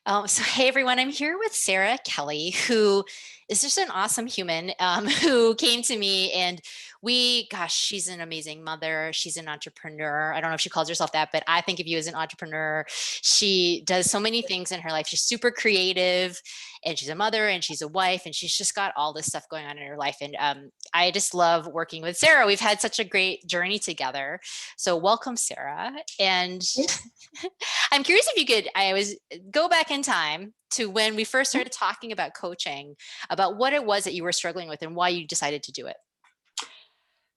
So hey everyone, I'm here with Sara Kelly, who is just an awesome human who came to me and gosh, she's an amazing mother. She's an entrepreneur. I don't know if she calls herself that, but I think of you as an entrepreneur. She does so many things in her life. She's super creative and she's a mother and she's a wife and she's just got all this stuff going on in her life. And I just love working with Sara. We've had such a great journey together. So welcome, Sara. And I'm curious if you could, go back in time to when we first started talking about coaching, about what it was that you were struggling with and why you decided to do it.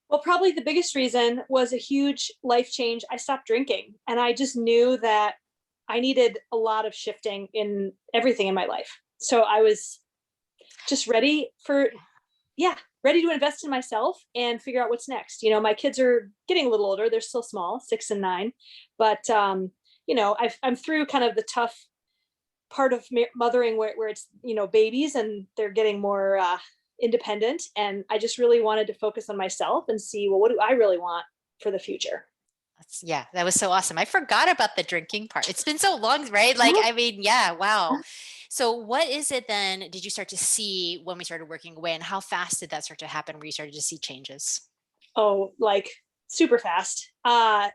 Well, probably the biggest reason was a huge life change. I stopped drinking and I just knew that I needed a lot of shifting in everything in my life. So I was just ready to invest in myself and figure out what's next. My kids are getting a little older. They're still small, 6 and 9, but I'm through kind of the tough part of mothering where it's, babies and they're getting more independent. And I just really wanted to focus on myself and see, well, what do I really want for the future? Yeah, that was so awesome. I forgot about the drinking part. It's been so long, right? Yeah, wow. So what is it then? Did you start to see when we started working away and how fast did that start to happen where you started to see changes? Oh, like super fast. I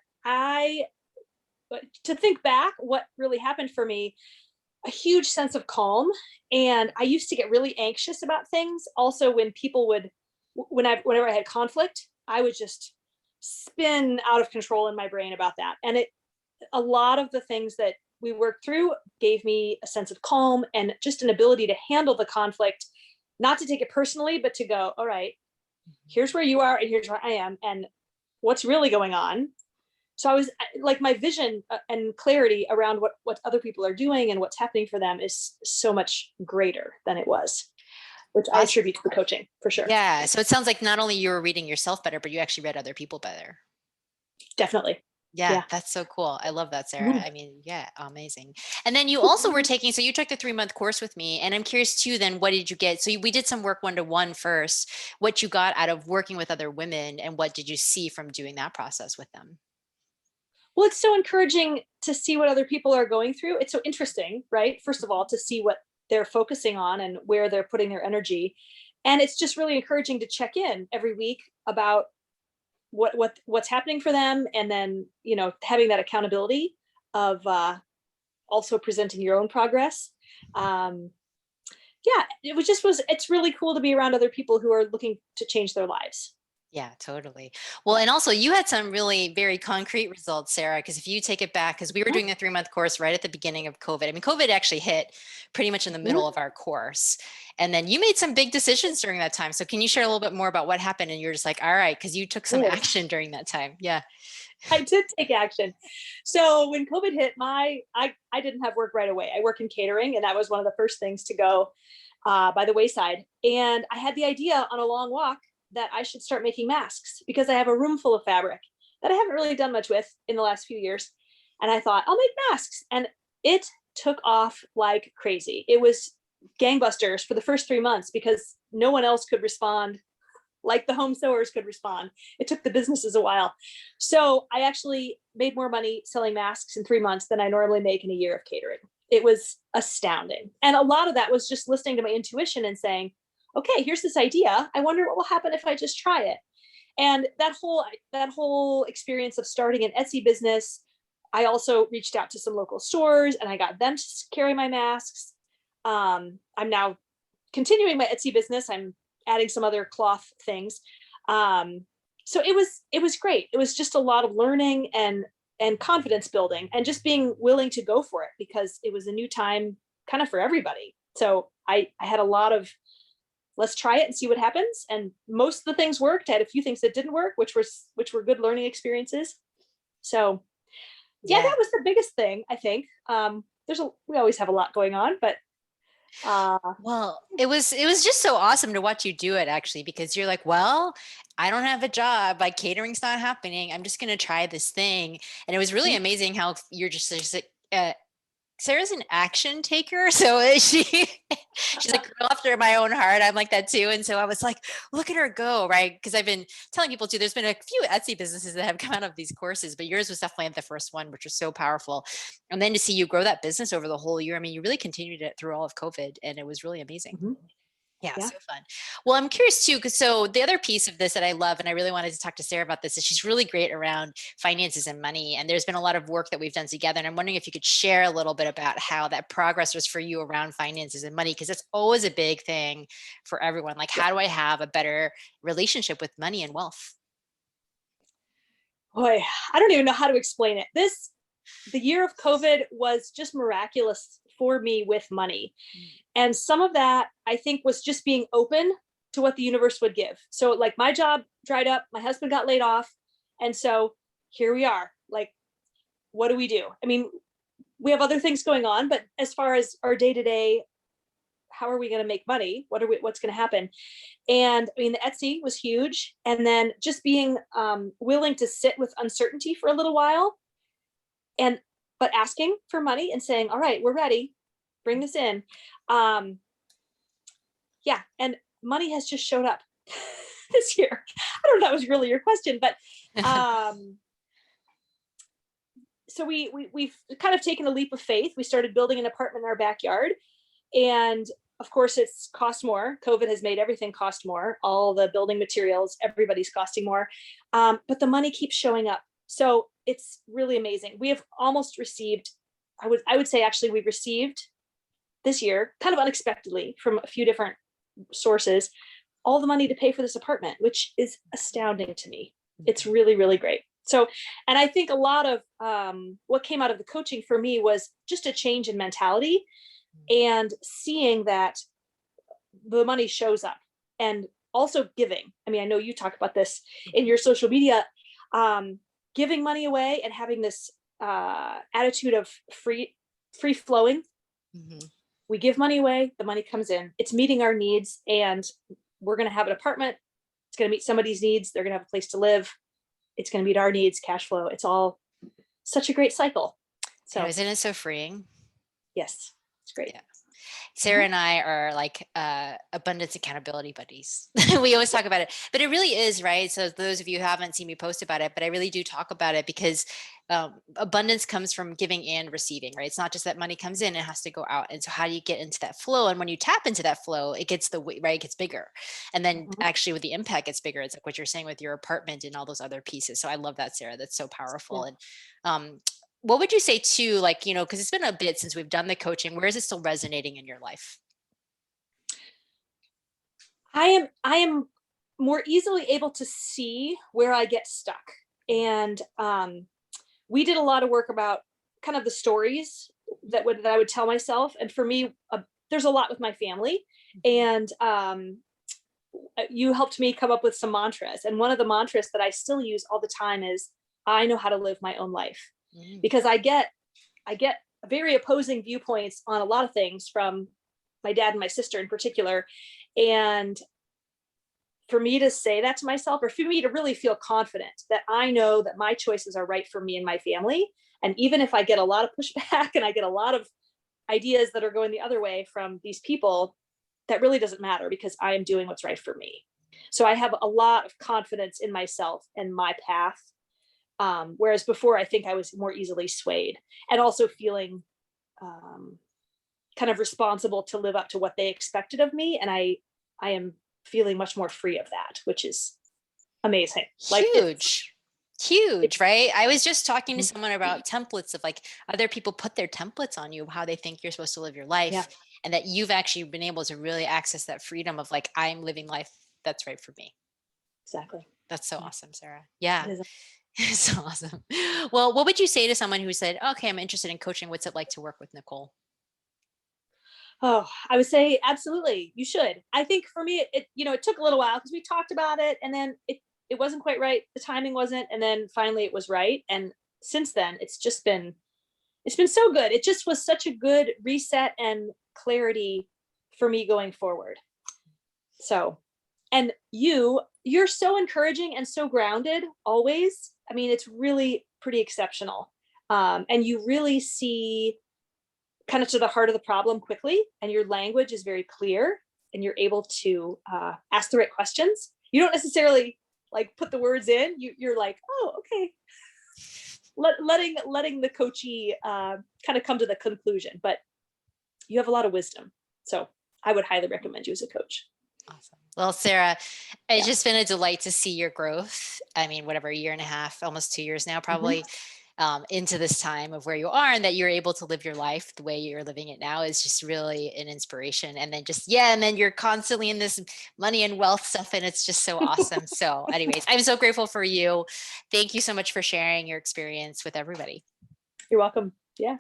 To think back, what really happened for me, a huge sense of calm. And I used to get really anxious about things. Also, when people would, whenever I had conflict, I would just spin out of control in my brain about that. And a lot of the things that we worked through gave me a sense of calm and just an ability to handle the conflict, not to take it personally, but to go, all right, here's where you are and here's where I am and what's really going on. So I was like, my vision and clarity around what other people are doing and what's happening for them is so much greater than it was, which I Awesome. attribute to the coaching for sure. Yeah. So it sounds like not only you were reading yourself better, but you actually read other people better. Definitely. Yeah, Yeah. that's so cool. I love that, Sara. Mhm. I mean, yeah, amazing. And then you also were taking, so you took the 3-month course with me, and I'm curious too, then what did you get? So we did some work one-to-one first, what you got out of working with other women, and what did you see from doing that process with them? Well, it's so encouraging to see what other people are going through. It's so interesting, right? First of all, to see what they're focusing on and where they're putting their energy. And it's just really encouraging to check in every week about what's happening for them, and then having that accountability of also presenting your own progress. um yeah, it's really cool to be around other people who are looking to change their lives. Yeah, totally. Well, and also you had some really very concrete results, Sara, because if you take it back, because we were doing the 3-month course right at the beginning of COVID. I mean, COVID actually hit pretty much in the Mhm. middle of our course. And then you made some big decisions during that time. So can you share a little bit more about what happened? And you're just like, all right, because you took some Cool. action during that time. Yeah. I did take action. So when COVID hit, I didn't have work right away. I work in catering, and that was one of the first things to go by the wayside. And I had the idea on a long walk that I should start making masks because I have a room full of fabric that I haven't really done much with in the last few years. And I thought, I'll make masks. And it took off like crazy. It was gangbusters for the first 3 months because no one else could respond like the home sewers could respond. It took the businesses a while. So I actually made more money selling masks in 3 months than I normally make in a year of catering. It was astounding. And a lot of that was just listening to my intuition and saying, okay, here's this idea. I wonder what will happen if I just try it. And that whole experience of starting an Etsy business, I also reached out to some local stores and I got them to carry my masks. I'm now continuing my Etsy business. I'm adding some other cloth things. So it was great. It was just a lot of learning and confidence building and just being willing to go for it because it was a new time kind of for everybody. So I had a lot of let's try it and see what happens. And most of the things worked. I had a few things that didn't work, which were good learning experiences. So yeah, Yeah. that was the biggest thing, I think. We always have a lot going on, but uh Well, it was just so awesome to watch you do it actually, because you're like, well, I don't have a job, like catering's not happening. I'm just going to try this thing. And it was really amazing how you're just like, Sarah's an action taker. So she's like girl after my own heart. I'm like that too. And so I was like, look at her go, right? Because I've been telling people too, there's been a few Etsy businesses that have come out of these courses, but yours was definitely the first one, which was so powerful. And then to see you grow that business over the whole year, I mean, you really continued it through all of COVID, and it was really amazing. Mhm. Yeah, Yeah. so fun. Well, I'm curious too, because so the other piece of this that I love, and I really wanted to talk to Sarah about this, is she's really great around finances and money. And there's been a lot of work that we've done together. And I'm wondering if you could share a little bit about how that progress was for you around finances and money, because it's always a big thing for everyone. Like, Yeah. how do I have a better relationship with money and wealth? Boy, I don't even know how to explain it. The year of COVID was just miraculous for me with money. And some of that I think was just being open to what the universe would give. So like my job dried up, my husband got laid off. And so here we are. Like, what do we do? I mean, we have other things going on, but as far as our day to day, how are we going to make money? What's going to happen? And I mean, the Etsy was huge. And then just being willing to sit with uncertainty for a little while, and but asking for money and saying, all right, we're ready, bring this in. Um, yeah, and money has just showed up this year. I don't know if that was really your question, but so we've kind of taken a leap of faith. We started building an apartment in our backyard, and of course it's cost more. COVID has made everything cost more, all the building materials, everybody's costing more, but the money keeps showing up. So it's really amazing. We have almost received, I would say actually we've received this year kind of unexpectedly from a few different sources all the money to pay for this apartment, which is astounding to me. It's really, really great. So, and I think a lot of what came out of the coaching for me was just a change in mentality and seeing that the money shows up, and also giving. I mean, I know you talk about this in your social media, giving money away and having this attitude of free flowing. Mhm. We give money away, the money comes in, it's meeting our needs, and we're going to have an apartment. It's going to meet somebody's needs. They're going to have a place to live. It's going to meet our needs, cash flow. It's all such a great cycle. I know, So isn't it so freeing? yes, it's great. Yeah. Mhm. Sarah and I are like abundance accountability buddies. We always talk about it, but it really is, right? So those of you who haven't seen me post about it, but I really do talk about it because abundance comes from giving and receiving, right? It's not just that money comes in, it has to go out. And so how do you get into that flow? And when you tap into that flow, it gets right, it gets bigger. And then Mhm. actually with the impact gets bigger. It's like what you're saying with your apartment and all those other pieces. So I love that, Sarah. That's so Yeah. powerful. And what would you say too, like, because it's been a bit since we've done the coaching, where is it still resonating in your life? I am more easily able to see where I get stuck. And we did a lot of work about kind of the stories that I would tell myself. And for me, there's a lot with my family. And you helped me come up with some mantras. And one of the mantras that I still use all the time is, I know how to live my own life. Mm. Because I get very opposing viewpoints on a lot of things from my dad and my sister in particular. And for me to say that to myself, or for me to really feel confident that I know that my choices are right for me and my family. And even if I get a lot of pushback and I get a lot of ideas that are going the other way from these people, that really doesn't matter because I am doing what's right for me. So I have a lot of confidence in myself and my path. Whereas before, I think I was more easily swayed, and also feeling um, kind of responsible to live up to what they expected of me. And I am feeling much more free of that, which is amazing. Like Huge. it's Huge, right? I was just talking to Mhm. someone about templates of like other people put their templates on you, how they think you're supposed to live your Yeah, life, and that you've actually been able to really access that freedom of like, I'm living life that's right for me. exactly. That's so Yeah, awesome, Sarah. it Yeah, is. it's so awesome. Well, what would you say to someone who said, okay, I'm interested in coaching? What's it like to work with Nicole? Oh, I would say absolutely. You should. I think for me, it took a little while because we talked about it, and then it wasn't quite right. The timing wasn't, and then finally it was right. And since then, it's been so good. It just was such a good reset and clarity for me going forward. So, and you're so encouraging and so grounded always. I mean, it's really pretty exceptional. And you really see kind of to the heart of the problem quickly, and your language is very clear, and you're able to ask the right questions. You don't necessarily like put the words in. You're like, oh, okay. Letting the coachee kind of come to the conclusion, but you have a lot of wisdom. So I would highly recommend you as a coach. Awesome. Well, Sara, it's Yeah. just been a delight to see your growth. I mean, whatever, a year and a half, almost 2 years now, probably, into this time of where you are, and that you're able to live your life the way you're living it now is just really an inspiration. And then just, yeah, and then you're constantly in this money and wealth stuff, and it's just so awesome. So anyways, I'm so grateful for you. Thank you so much for sharing your experience with everybody. You're welcome. Yeah.